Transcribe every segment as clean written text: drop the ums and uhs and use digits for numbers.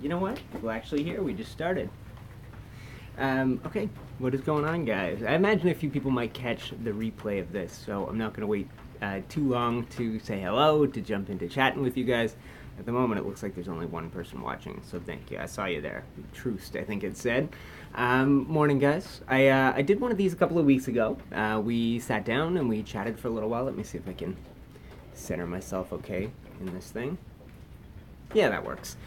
you know what? People actually here. We just started. Okay, what is going on, guys? I imagine a few people might catch the replay of this, so I'm not going to wait too long to say hello, to jump into chatting with you guys. At the moment, it looks like there's only one person watching, so thank you. I saw you there. Troost, I think it said. Morning, guys. I did one of these a couple of weeks ago. We sat down and we chatted for a little while. Let me see if I can center myself okay in this thing. Yeah, that works.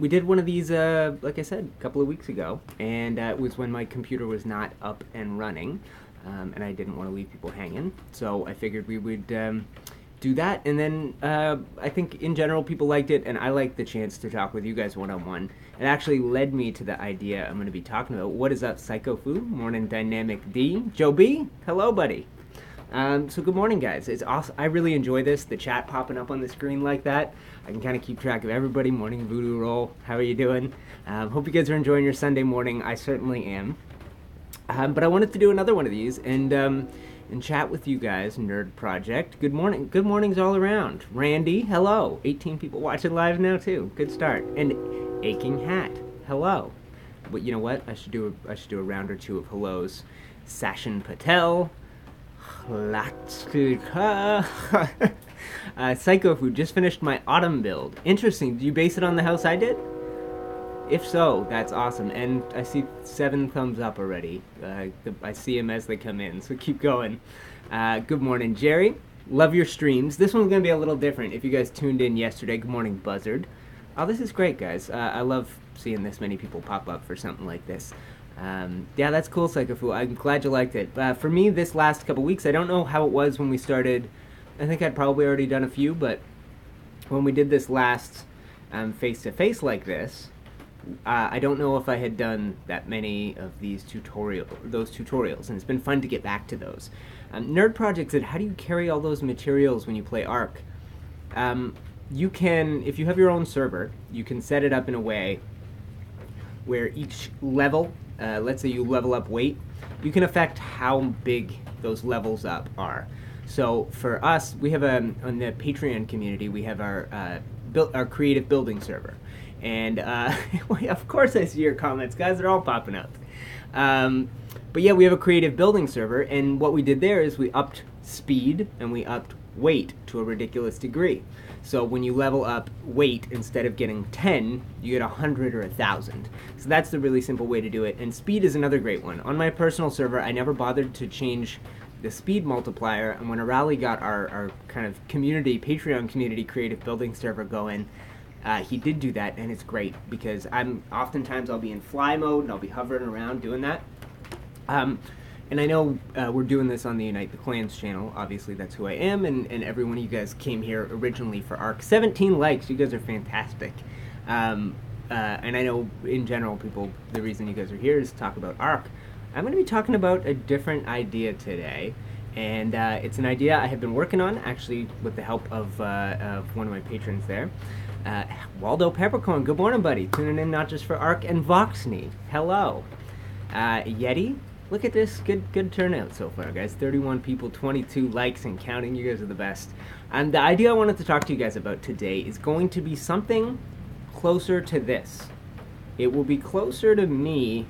We did one of these, like I said, a couple of weeks ago, and it was when my computer was not up and running, and I didn't want to leave people hanging, so I figured we would do that, and then I think in general people liked it, and I liked the chance to talk with you guys one-on-one. It actually led me to the idea I'm going to be talking about. What is up, Psycho Fu? Morning, Dynamic D. Joe B, hello, buddy. So good morning, guys. It's awesome. I really enjoy this, the chat popping up on the screen like that. I can kind of keep track of everybody. Morning, Voodoo Roll. How are you doing? Hope you guys are enjoying your Sunday morning. I certainly am. But I wanted to do another one of these and chat with you guys. Nerd Project. Good morning. Good mornings all around. Randy, hello. 18 people watching live now too. Good start. And Aching Hat, hello. But you know what? I should do a round or two of hellos. Sachin Patel. Psycho Food, just finished my autumn build. Interesting. Do you base it on the house I did? If so, that's awesome. And I see 7 thumbs up already. I see them as they come in, so keep going. Good morning, Jerry. Love your streams. This one's going to be a little different. If you guys tuned in yesterday, good morning, Buzzard. Oh, this is great, guys. I love seeing this many people pop up for something like this. Yeah, that's cool, Psychofu. I'm glad you liked it. For me, this last couple weeks, I don't know how it was when we started. I think I'd probably already done a few, but when we did this last face-to-face like this, I don't know if I had done that many of those tutorials, and it's been fun to get back to those. Nerd Project said, how do you carry all those materials when you play Ark? You can, if you have your own server, you can set it up in a way where each level, let's say you level up weight, you can affect how big those levels up are. So for us, we have on the Patreon community, we have our creative building server. And of course I see your comments, guys, they're all popping up. But yeah, we have a creative building server, and what we did there is we upped speed and we upped weight to a ridiculous degree. So when you level up weight, instead of getting 10, you get 100 or 1,000. So that's the really simple way to do it. And speed is another great one. On my personal server, I never bothered to change the speed multiplier. And when Arali got our kind of community, Patreon community creative building server going, he did do that, and it's great because oftentimes I'll be in fly mode and I'll be hovering around doing that. And I know we're doing this on the UniteTheClans channel. Obviously, that's who I am, and every one of you guys came here originally for Ark. 17 likes. You guys are fantastic. And I know, in general, the reason you guys are here is to talk about Ark. I'm going to be talking about a different idea today, and it's an idea I have been working on, actually, with the help of one of my patrons there. Waldo Peppercorn, good morning, buddy. Tuning in not just for Ark, and Voxney, hello. Yeti. Look at this, good turnout so far, guys. 31 people, 22 likes and counting. You guys are the best. And the idea I wanted to talk to you guys about today is going to be something closer to this. It will be closer to me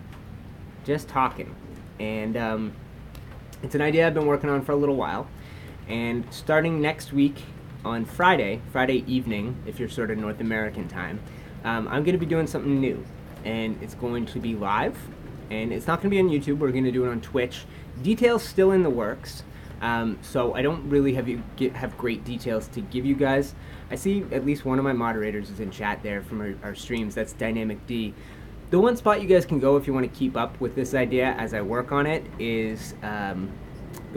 just talking. And it's an idea I've been working on for a little while. And starting next week on Friday evening, if you're sort of North American time, I'm going to be doing something new. And it's going to be live. And it's not going to be on YouTube. We're going to do it on Twitch. Details still in the works, so I don't really have great details to give you guys. I see at least one of my moderators is in chat there from our streams. That's Dynamic D. The one spot you guys can go if you want to keep up with this idea as I work on it is the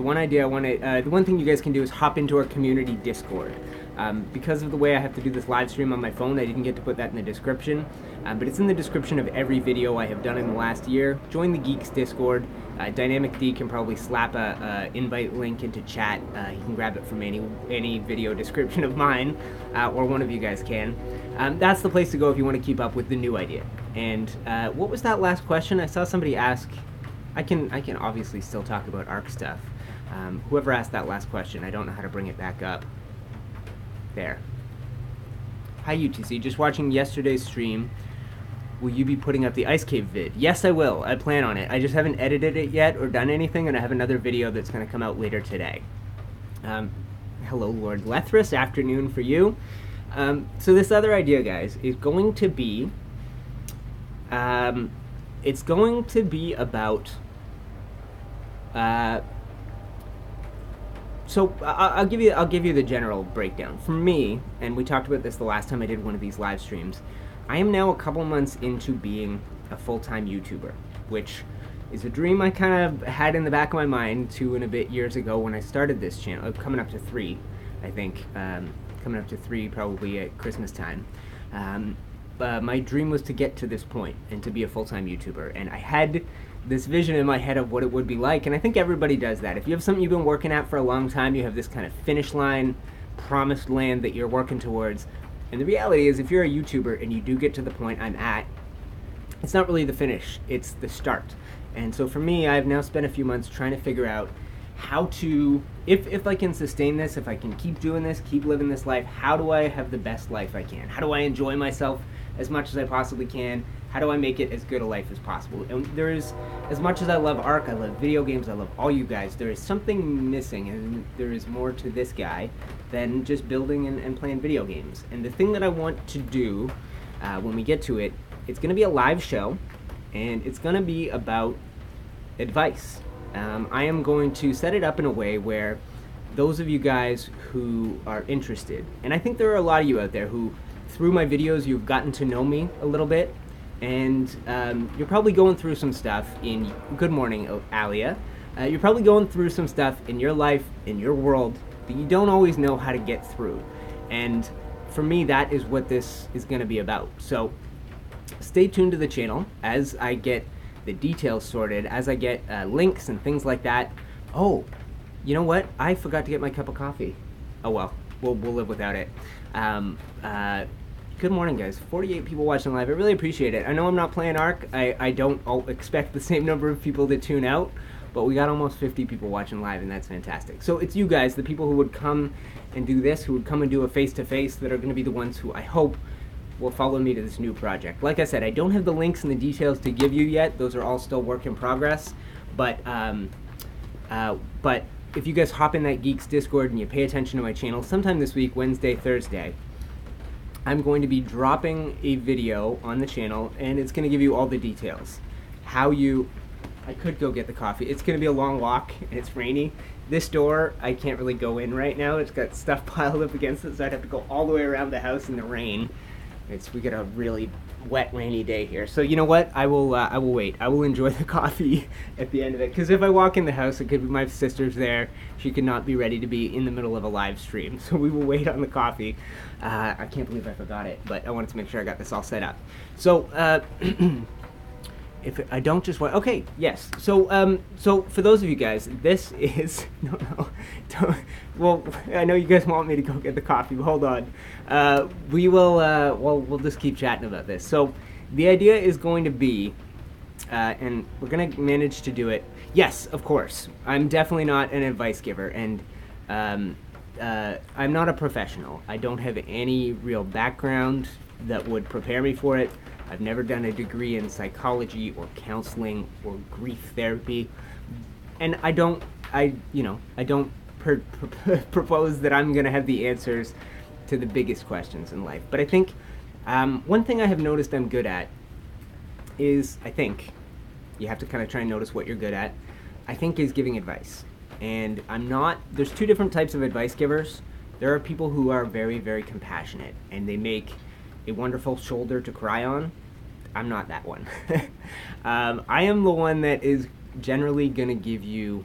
one thing you guys can do is hop into our community Discord. Because of the way I have to do this live stream on my phone, I didn't get to put that in the description, but it's in the description of every video I have done in the last year. Join the Geeks Discord. Dynamic D can probably slap a invite link into chat. He can grab it from any video description of mine, or one of you guys can. That's the place to go if you want to keep up with the new idea. And what was that last question? I saw somebody ask. I can obviously still talk about Ark stuff. Whoever asked that last question, I don't know how to bring it back up. There. Hi UTC, just watching yesterday's stream will you be putting up the Ice Cave vid? Yes, I will. I plan on it. I just haven't edited it yet or done anything, and I have another video that's going to come out later today. Hello, Lord Lethris. Afternoon for you. So this other idea, guys, is going to be, it's going to be about, so I'll give you the general breakdown. For me, and we talked about this the last time I did one of these live streams, I am now a couple months into being a full-time YouTuber, which is a dream I kind of had in the back of my mind 2 and a bit years ago when I started this channel, coming up to 3, I think, coming up to 3 probably at Christmas time. My dream was to get to this point and to be a full-time YouTuber, and I had this vision in my head of what it would be like, and I think everybody does that. If you have something you've been working at for a long time, you have this kind of finish line, promised land that you're working towards, and the reality is if you're a YouTuber and you do get to the point I'm at, it's not really the finish, it's the start. And so for me, I've now spent a few months trying to figure out how to, if I can sustain this, if I can keep doing this, keep living this life, how do I have the best life I can? How do I enjoy myself as much as I possibly can? How do I make it as good a life as possible? And there is, as much as I love ARK, I love video games, I love all you guys, there is something missing, and there is more to this guy than just building and playing video games. And the thing that I want to do when we get to it, it's going to be a live show, and it's going to be about advice. I am going to set it up in a way where those of you guys who are interested, and I think there are a lot of you out there who, through my videos, you've gotten to know me a little bit, and you're probably going through some stuff in, good morning, Alia, you're probably going through some stuff in your life, in your world, that you don't always know how to get through. And for me, that is what this is going to be about. So stay tuned to the channel as I get the details sorted, as I get links and things like that. Oh, you know what? I forgot to get my cup of coffee. Oh well, we'll live without it. Good morning, guys. 48 people watching live. I really appreciate it. I know I'm not playing ARK. I don't expect the same number of people to tune out, but we got almost 50 people watching live, and that's fantastic. So it's you guys, the people who would come and do this, who would come and do a face-to-face, that are going to be the ones who I hope will follow me to this new project. Like I said, I don't have the links and the details to give you yet. Those are all still work in progress. But if you guys hop in that Geeks Discord and you pay attention to my channel, sometime this week, Wednesday, Thursday, I'm going to be dropping a video on the channel, and it's going to give you all the details. I could go get the coffee. It's going to be a long walk, and it's rainy. This door, I can't really go in right now. It's got stuff piled up against it, so I'd have to go all the way around the house in the rain. We got a really wet, rainy day here. So you know what? I will wait. I will enjoy the coffee at the end of it. Because if I walk in the house, it could be my sister's there. She could not be ready to be in the middle of a live stream. So we will wait on the coffee. I can't believe I forgot it, but I wanted to make sure I got this all set up. So if I don't just want, okay, yes. So so for those of you guys, this is don't. Well, I know you guys want me to go get the coffee, but hold on. We will. We'll just keep chatting about this. So the idea is going to be, and we're gonna manage to do it. Yes, of course. I'm definitely not an advice giver, and I'm not a professional. I don't have any real background that would prepare me for it. I've never done a degree in psychology or counseling or grief therapy, and I don't propose that I'm gonna have the answers to the biggest questions in life. But I think one thing I have noticed I'm good at is, I think, you have to kind of try and notice what you're good at, I think is giving advice. And there's two different types of advice givers. There are people who are very, very compassionate, and they make a wonderful shoulder to cry on. I'm not that one. I am the one that is generally going to give you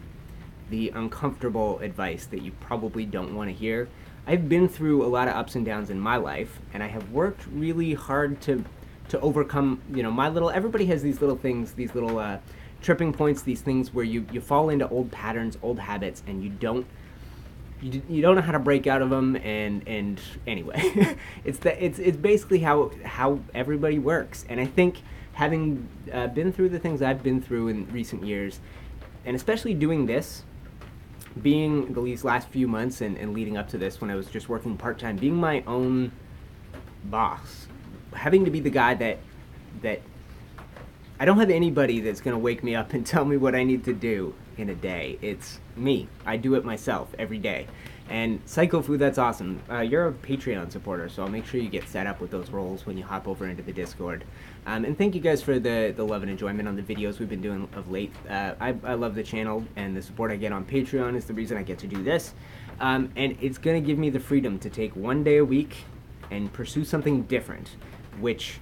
the uncomfortable advice that you probably don't want to hear. I've been through a lot of ups and downs in my life, and I have worked really hard to overcome, everybody has these little things, these little tripping points, these things where you fall into old patterns, old habits, and you don't know how to break out of them, and anyway, it's basically how everybody works. And I think having been through the things I've been through in recent years, and especially doing this, being these last few months and leading up to this when I was just working part-time, being my own boss, having to be the guy that that I don't have anybody that's going to wake me up and tell me what I need to do in a day. It's me. I do it myself every day. And Psycho Food, that's awesome. You're a Patreon supporter, so I'll make sure you get set up with those roles when you hop over into the Discord. And thank you guys for the love and enjoyment on the videos we've been doing of late. I love the channel, and the support I get on Patreon is the reason I get to do this. And it's going to give me the freedom to take one day a week and pursue something different, which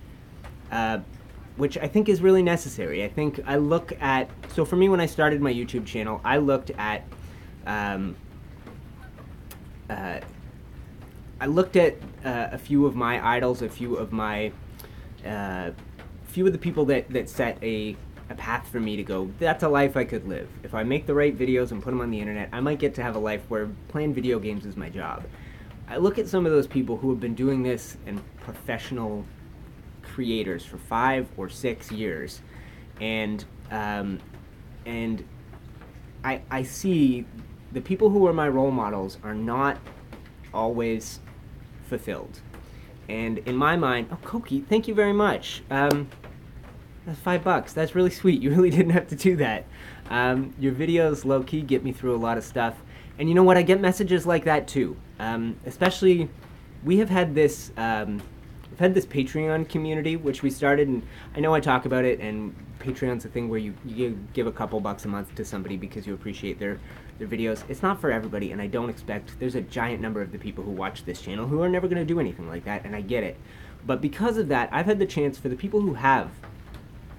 I think is really necessary. I think I look at, so for me when I started my YouTube channel, I looked at a few of my idols, a few of the people that set a path for me to go, that's a life I could live. If I make the right videos and put them on the internet, I might get to have a life where playing video games is my job. I look at some of those people who have been doing this and professional creators for 5 or 6 years, and I see the people who are my role models are not always fulfilled. And in my mind, oh, Koki, thank you very much. That's $5. That's really sweet. You really didn't have to do that. Your videos, low-key, get me through a lot of stuff. And you know what? I get messages like that too. Especially, we have had this Patreon community, which we started, and I know I talk about it, and Patreon's a thing where you give a couple bucks a month to somebody because you appreciate their videos. It's not for everybody, and I don't expect, there's a giant number of the people who watch this channel who are never going to do anything like that, and I get it. But because of that, I've had the chance, for the people who have,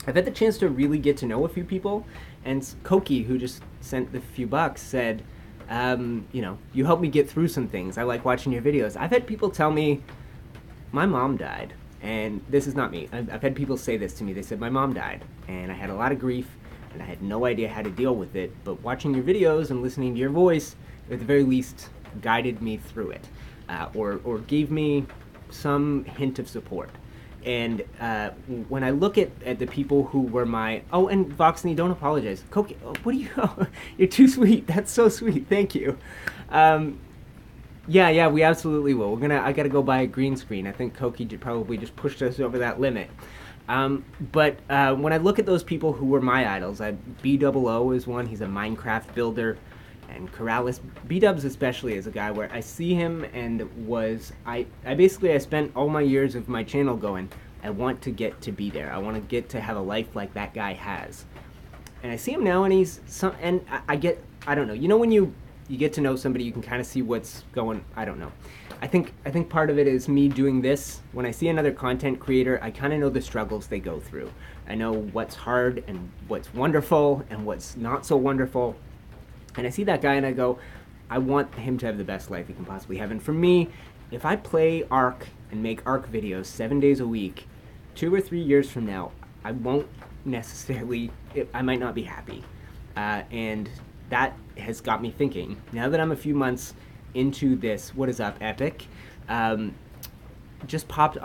I've had the chance to really get to know a few people, and Koki, who just sent the few bucks, said, you know, you helped me get through some things. I like watching your videos. I've had people tell me, my mom died, and this is not me. I've had people say this to me. They said, my mom died, and I had a lot of grief, and I had no idea how to deal with it, but watching your videos and listening to your voice, at the very least, guided me through it, or gave me some hint of support. And when I look at the people who were my, oh, and Voxney, don't apologize. Koki, what do you, oh, you're too sweet. That's so sweet. Thank you. Yeah, we absolutely will. I gotta go buy a green screen. I think Koki probably just pushed us over that limit. But when I look at those people who were my idols, B00 is one. He's a Minecraft builder. And Corrales, B-Dubs especially, is a guy where I see him and I spent all my years of my channel going, I want to get to be there. I want to get to have a life like that guy has. And I see him now, and I don't know. You know when you get to know somebody, you can kind of see what's going, I don't know. I think part of it is me doing this. When I see another content creator, I kind of know the struggles they go through. I know what's hard and what's wonderful and what's not so wonderful. And I see that guy and I go, I want him to have the best life he can possibly have. And for me, if I play Ark and make Ark videos 7 days a week, 2 or 3 years from now, I won't necessarily, I might not be happy. And that has got me thinking, now that I'm a few months into this, what is up, Epic, just popped it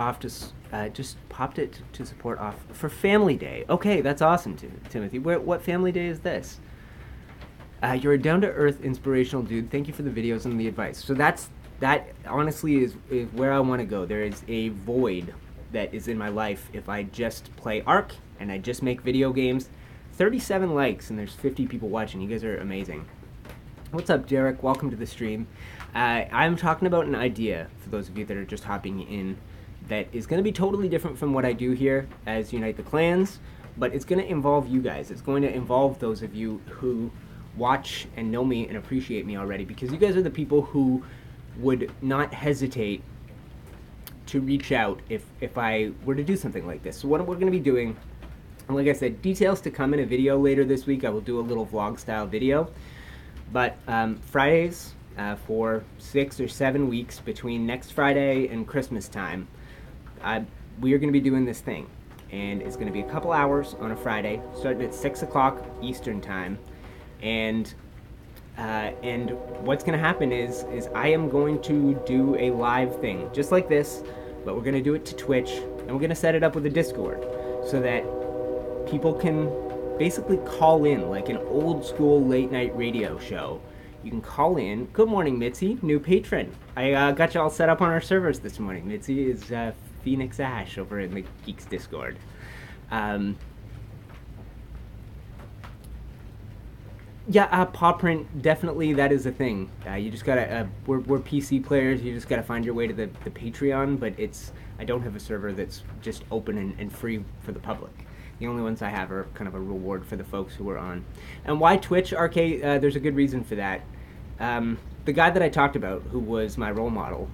to support off for Family Day. Okay, that's awesome, Timothy. What Family Day is this? You're a down-to-earth, inspirational dude. Thank you for the videos and the advice. So that honestly is where I want to go. There is a void that is in my life if I just play Ark and I just make video games. 37 likes and there's 50 people watching. You guys are amazing. What's up, Derek? Welcome to the stream. I'm talking about an idea, for those of you that are just hopping in, that is going to be totally different from what I do here as Unite the Clans, but it's going to involve you guys. It's going to involve those of you who watch and know me and appreciate me already, because you guys are the people who would not hesitate to reach out if I were to do something like this. So what we're going to be doing, and like I said, details to come in a video later this week. I will do a little vlog style video, but Fridays for 6 or 7 weeks between next Friday and Christmas time, we are going to be doing this thing, and it's going to be a couple hours on a Friday starting at 6 o'clock Eastern time. And what's going to happen is I am going to do a live thing just like this, but we're going to do it to Twitch, and we're going to set it up with a Discord so that people can basically call in like an old school late night radio show. You can call in. Good morning, Mitzi, new patron. I got you all set up on our servers this morning. Mitzi is Phoenix Ash over in the Geeks Discord. Yeah, paw print, definitely that is a thing. You just gotta, we're PC players, you just gotta find your way to the Patreon, but I don't have a server that's just open and free for the public. The only ones I have are kind of a reward for the folks who are on. And why Twitch, RK? There's a good reason for that. The guy that I talked about, who was my role model,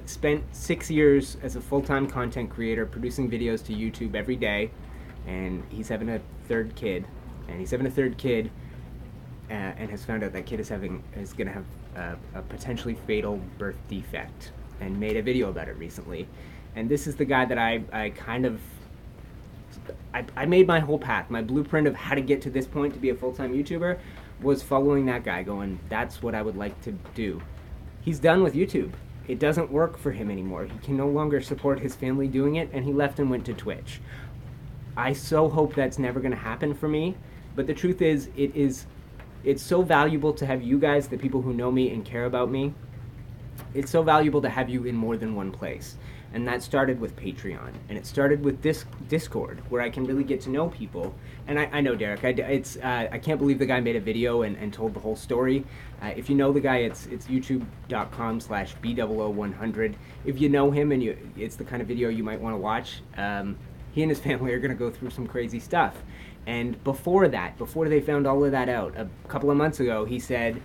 spent 6 years as a full-time content creator producing videos to YouTube every day, and he's having a third kid, and has found out that kid is going to have a potentially fatal birth defect, and made a video about it recently. And this is the guy that I made my whole path, my blueprint of how to get to this point to be a full-time YouTuber was following that guy, going, that's what I would like to do. He's done with YouTube. It doesn't work for him anymore. He can no longer support his family doing it, and he left and went to Twitch. I so hope that's never going to happen for me, but the truth is, it's so valuable to have you guys, the people who know me and care about me. It's so valuable to have you in more than one place. And that started with Patreon. And it started with this Discord, where I can really get to know people. And I know, Derek, I can't believe the guy made a video and told the whole story. If you know the guy, it's youtube.com/B000100. If you know him and it's the kind of video you might want to watch, he and his family are going to go through some crazy stuff. And before they found all of that out, a couple of months ago, he said,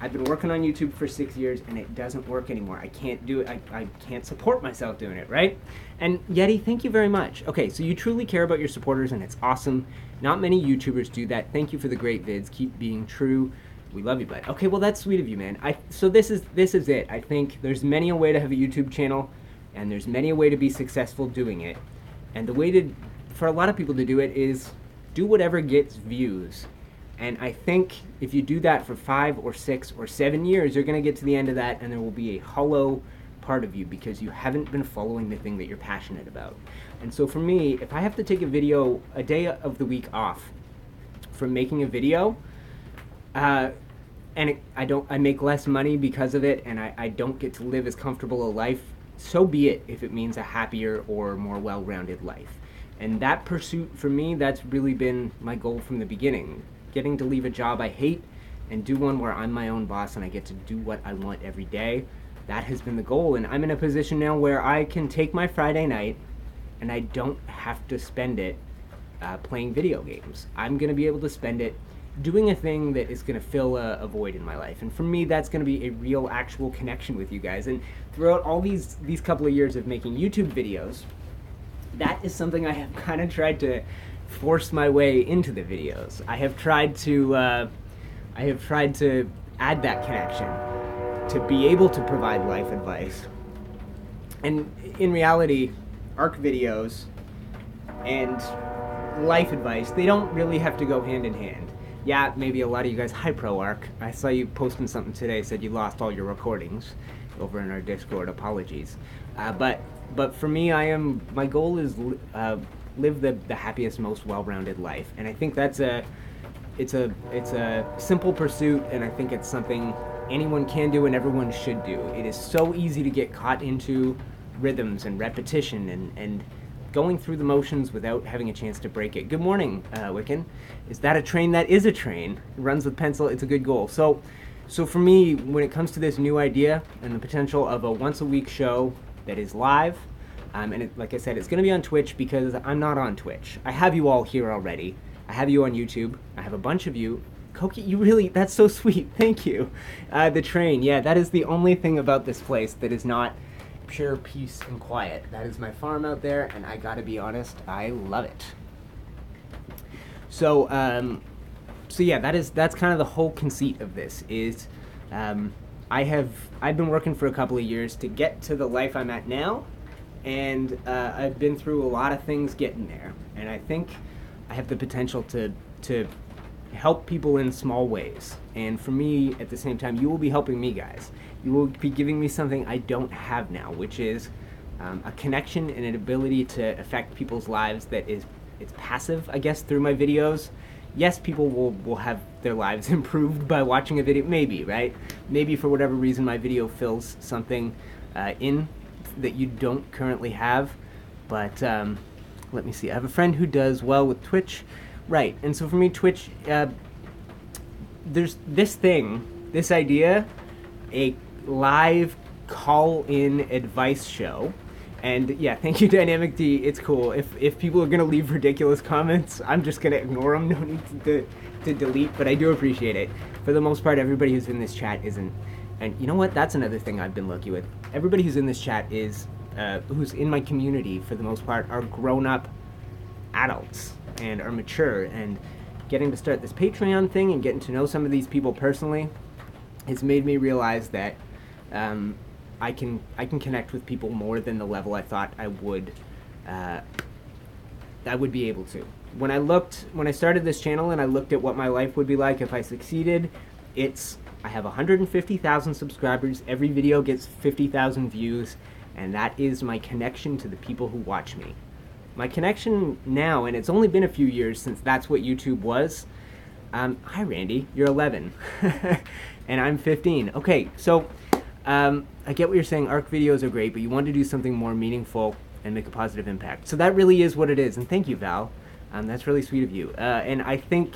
I've been working on YouTube for 6 years and it doesn't work anymore. I can't do it. I can't support myself doing it, right? And Yeti, thank you very much. Okay, so you truly care about your supporters and it's awesome. Not many YouTubers do that. Thank you for the great vids. Keep being true. We love you, bud. Okay, well, that's sweet of you, man. So this is it. I think there's many a way to have a YouTube channel, and there's many a way to be successful doing it. And the way for a lot of people to do it is do whatever gets views. And I think if you do that for 5 or 6 or 7 years, you're going to get to the end of that and there will be a hollow part of you because you haven't been following the thing that you're passionate about. And so for me, if I have to take a day of the week off from making a video, I make less money because of it, and I don't get to live as comfortable a life, so be it if it means a happier or more well-rounded life. And that pursuit, for me, that's really been my goal from the beginning. Getting to leave a job I hate and do one where I'm my own boss and I get to do what I want every day. That has been the goal, and I'm in a position now where I can take my Friday night and I don't have to spend it playing video games. I'm going to be able to spend it doing a thing that is going to fill a void in my life. And for me, that's going to be a real, actual connection with you guys. And throughout all these couple of years of making YouTube videos, that is something I have kind of tried to force my way into the videos. I have tried to add that connection to be able to provide life advice. And in reality, ARC videos and life advice, they don't really have to go hand in hand. Yeah, maybe a lot of you guys, hi Pro Arc. I saw you posting something today, said you lost all your recordings over in our Discord, apologies. But for me, my goal is live the happiest, most well-rounded life, and I think it's a simple pursuit, and I think it's something anyone can do and everyone should do. It is so easy to get caught into rhythms and repetition and going through the motions without having a chance to break it. Good morning, Wiccan. Is that a train? That is a train. It runs with pencil. It's a good goal. So for me, when it comes to this new idea and the potential of a once-a-week show that is live, and like I said, it's going to be on Twitch because I'm not on Twitch. I have you all here already. I have you on YouTube. I have a bunch of you. Koki, that's so sweet. Thank you. The train, yeah, that is the only thing about this place that is not pure peace and quiet. That is my farm out there, and I gotta be honest, I love it. So yeah, that's kind of the whole conceit of this. Is I've been working for a couple of years to get to the life I'm at now, and I've been through a lot of things getting there, and I think I have the potential to help people in small ways. And for me, at the same time, you will be helping me, guys. You will be giving me something I don't have now, which is a connection and an ability to affect people's lives that it's passive, I guess, through my videos. Yes, people will have their lives improved by watching a video, maybe, right? Maybe for whatever reason my video fills something in that you don't currently have. But let me see. I have a friend who does well with Twitch. Right, and so for me, Twitch, there's this idea, a live call-in advice show. And yeah, thank you, Dynamic D. It's cool. If people are gonna leave ridiculous comments, I'm just gonna ignore them. No need to delete, but I do appreciate it. For the most part, everybody who's in this chat isn't. And you know what? That's another thing I've been lucky with. Everybody who's in this chat is, who's in my community, for the most part, are grown-up adults and are mature. And getting to start this Patreon thing and getting to know some of these people personally has made me realize that I can connect with people more than the level I thought I would be able to. When I started this channel and I looked at what my life would be like if I succeeded, I have 150,000 subscribers, every video gets 50,000 views, and that is my connection to the people who watch me. My connection now, and it's only been a few years since that's what YouTube was. Hi Randy, you're 11, and I'm 15. Okay, so I get what you're saying, ARC videos are great, but you want to do something more meaningful and make a positive impact. So that really is what it is, and thank you, Val. That's really sweet of you. And I think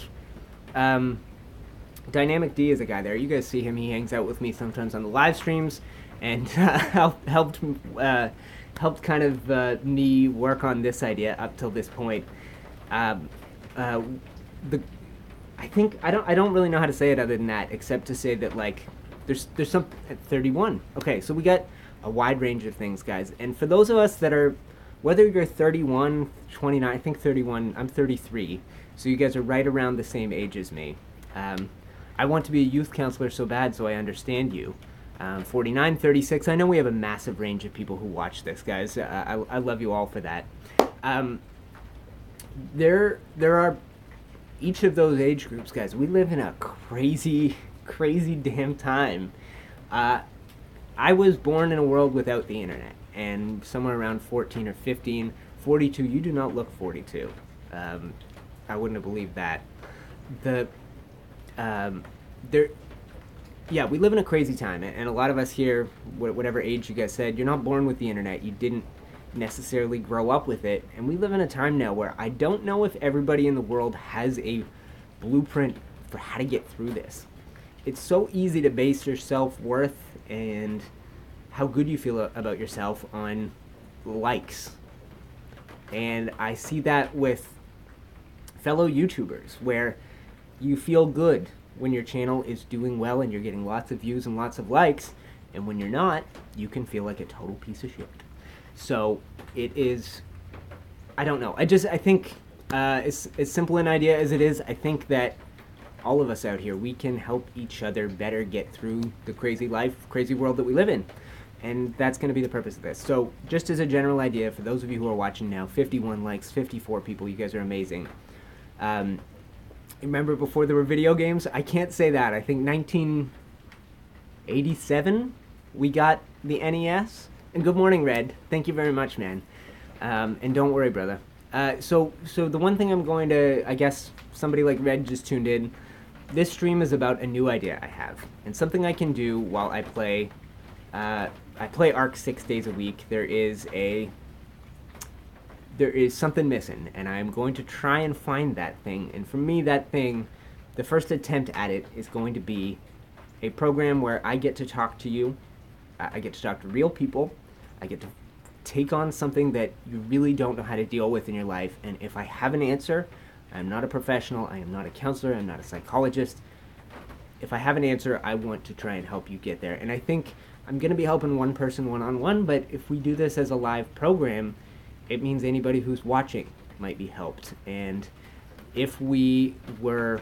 Dynamic D is a guy there. You guys see him. He hangs out with me sometimes on the live streams, and helped kind of me work on this idea up till this point. I don't really know how to say it other than that, except to say that like there's some at 31. Okay, so we got a wide range of things, guys. And for those of us that are, whether you're 31, 29, I think 31, I'm 33, so you guys are right around the same age as me. I want to be a youth counselor so bad, so I understand you. 49, 36, I know we have a massive range of people who watch this, guys. I love you all for that. There are each of those age groups, guys. We live in a crazy damn time. I was born in a world without the internet, and somewhere around 14 or 15, 42, you do not look 42. I wouldn't have believed that. Yeah, we live in a crazy time, and a lot of us here, whatever age you guys said, you're not born with the internet, you didn't necessarily grow up with it, and we live in a time now where I don't know if everybody in the world has a blueprint for how to get through this. It's so easy to base your self-worth and how good you feel about yourself on likes, and I see that with fellow YouTubers, where you feel good when your channel is doing well and you're getting lots of views and lots of likes, and when you're not, you can feel like a total piece of shit. So it is, I don't know, I think as simple an idea as it is, I think that all of us out here, we can help each other better get through the crazy life, crazy world that we live in. And that's going to be the purpose of this. So just as a general idea, for those of you who are watching now, 51 likes, 54 people, you guys are amazing. Remember before there were video games? I can't say that. I think 1987 we got the NES. And good morning, Red. Thank you very much, man. And don't worry, brother. So the one thing I'm going to, I guess somebody like Red just tuned in. This stream is about a new idea I have, and something I can do while I play. I play ARC 6 days a week. There is something missing, and I'm going to try and find that thing. And for me, that thing, the first attempt at it is going to be a program where I get to talk to you. I get to talk to real people. I get to take on something that you really don't know how to deal with in your life. And if I have an answer, I'm not a professional. I am not a counselor. I'm not a psychologist. If I have an answer, I want to try and help you get there. And I think I'm going to be helping one person one-on-one, but if we do this as a live program, it means anybody who's watching might be helped. And if we were,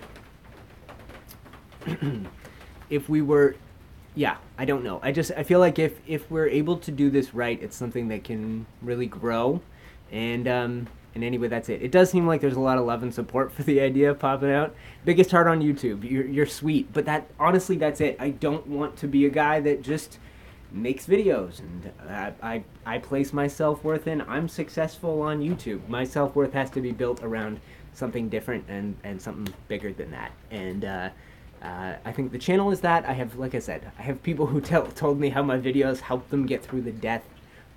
yeah, I don't know. I feel like if we're able to do this right, it's something that can really grow. And anyway, that's it. It does seem like there's a lot of love and support for the idea popping out. Biggest heart on YouTube. You're sweet. But honestly, that's it. I don't want to be a guy that just makes videos, and I place my self-worth in. I'm successful on YouTube. My self-worth has to be built around something different and something bigger than that. And I think the channel is that. I have, like I said, I have people who told me how my videos helped them get through the death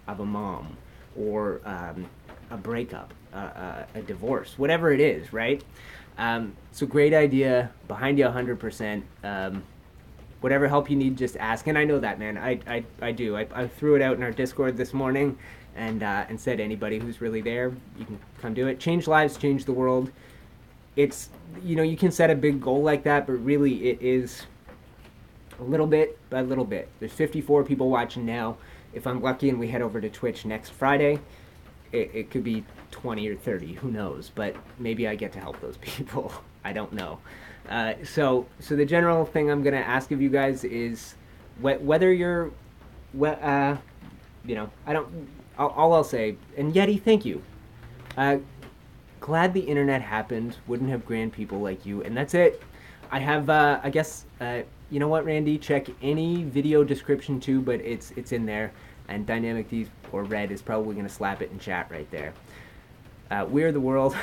of a mom, or a breakup, a divorce, whatever it is, right? So great idea, behind you 100%. Whatever help you need, just ask. And I know that, man. I do. I threw it out in our Discord this morning, and said anybody who's really there, you can come do it. Change lives, change the world. It's, you can set a big goal like that, but really it is a little bit by little bit. There's 54 people watching now. If I'm lucky and we head over to Twitch next Friday, it could be 20 or 30, who knows? But maybe I get to help those people. I don't know. So the general thing I'm gonna ask of you guys is whether you're, I don't. All I'll say, and Yeti, thank you. Glad the internet happened. Wouldn't have grand people like you, and that's it. I have, I guess, you know what, Randy? Check any video description too, but it's in there. And Dynamic D or Red is probably going to slap it in chat right there. We're the world.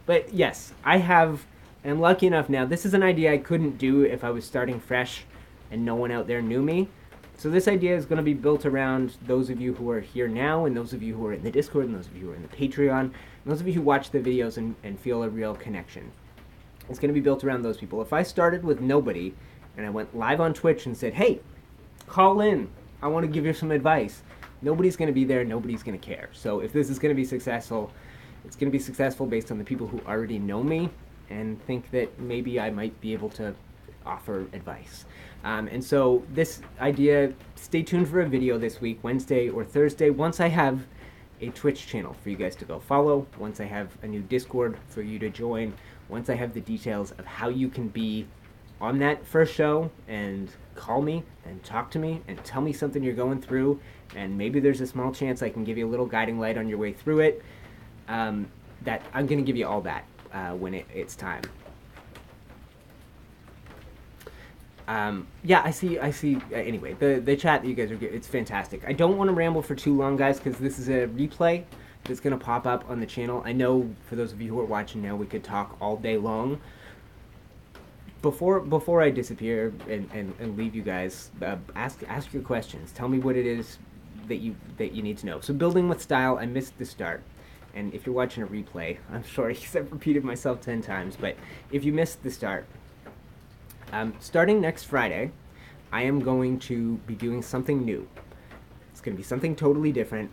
But yes, I have, and I'm lucky enough now. This is an idea I couldn't do if I was starting fresh and no one out there knew me. So this idea is going to be built around those of you who are here now, and those of you who are in the Discord, and those of you who are in the Patreon, and those of you who watch the videos and feel a real connection. It's going to be built around those people. If I started with nobody and I went live on Twitch and said, hey, call in, I want to give you some advice, nobody's going to be there, nobody's going to care. So if this is going to be successful, it's going to be successful based on the people who already know me and think that maybe I might be able to offer advice. And so this idea, stay tuned for a video this week, Wednesday or Thursday, once I have a Twitch channel for you guys to go follow, once I have a new Discord for you to join, once I have the details of how you can be on that first show and call me and talk to me and tell me something you're going through, and maybe there's a small chance I can give you a little guiding light on your way through it, that I'm going to give you all that when it's time. Yeah, I see, anyway, the chat that you guys are getting, it's fantastic. I don't want to ramble for too long, guys, because this is a replay that's going to pop up on the channel. I know for those of you who are watching now, we could talk all day long. Before I disappear and leave you guys, ask your questions. Tell me what it is that you need to know. So building with style, I missed the start. And if you're watching a replay, I'm sorry because I've repeated myself 10 times, but if you missed the start, starting next Friday, I am going to be doing something new. It's going to be something totally different,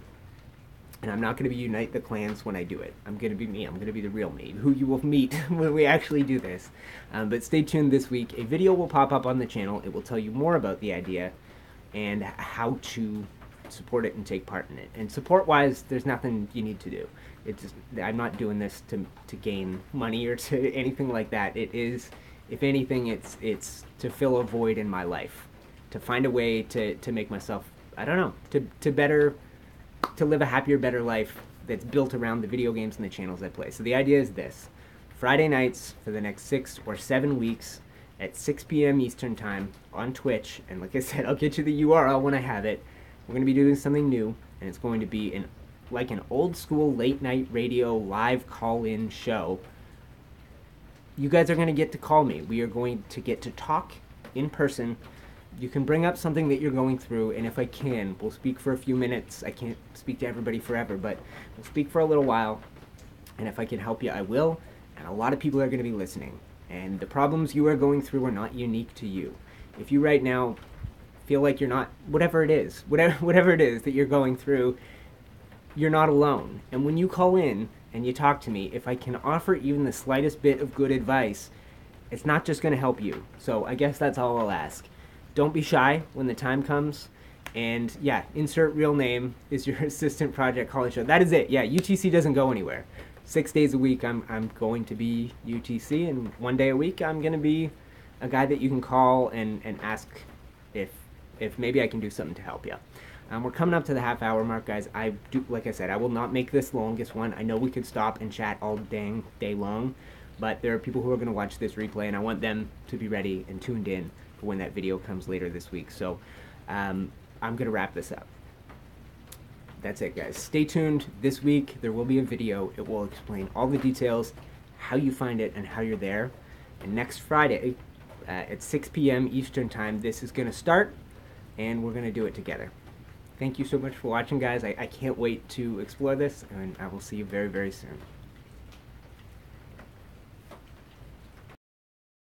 and I'm not going to be UniteTheClans when I do it. I'm going to be me. I'm going to be the real me, who you will meet when we actually do this. But stay tuned this week. A video will pop up on the channel. It will tell you more about the idea and how to support it and take part in it. And support-wise, there's nothing you need to do. It's just, I'm not doing this to gain money or to anything like that. It is, if anything, it's to fill a void in my life, to find a way to make myself, I don't know, to live a happier, better life that's built around the video games and the channels I play. So the idea is this: Friday nights for the next 6 or 7 weeks at 6 p.m. Eastern Time on Twitch, and like I said, I'll get you the URL when I have it. We're going to be doing something new, and it's going to be like an old school late night radio live call-in show. You guys are going to get to call me. We are going to get to talk in person. You can bring up something that you're going through, and if I can, we'll speak for a few minutes. I can't speak to everybody forever, but we'll speak for a little while, and if I can help you, I will, and a lot of people are going to be listening, and the problems you are going through are not unique to you. If you right now feel like you're not, whatever it is that you're going through, you're not alone. And when you call in and you talk to me, if I can offer even the slightest bit of good advice, it's not just going to help you. So I guess that's all I'll ask. Don't be shy when the time comes. And yeah, insert real name is your assistant project calling show. That is it. Yeah, UTC doesn't go anywhere. 6 days a week I'm going to be UTC, and 1 day a week I'm going to be a guy that you can call and ask if maybe I can do something to help you. We're coming up to the half-hour mark, guys. Like I said, I will not make this longest one. I know we could stop and chat all dang day long, but there are people who are going to watch this replay, and I want them to be ready and tuned in for when that video comes later this week. So I'm going to wrap this up. That's it, guys. Stay tuned. This week there will be a video. It will explain all the details, how you find it, and how you're there. And next Friday at 6 p.m. Eastern Time, this is going to start, and we're going to do it together. thank you so much for watching, guys. I can't wait to explore this, and I will see you very, very soon.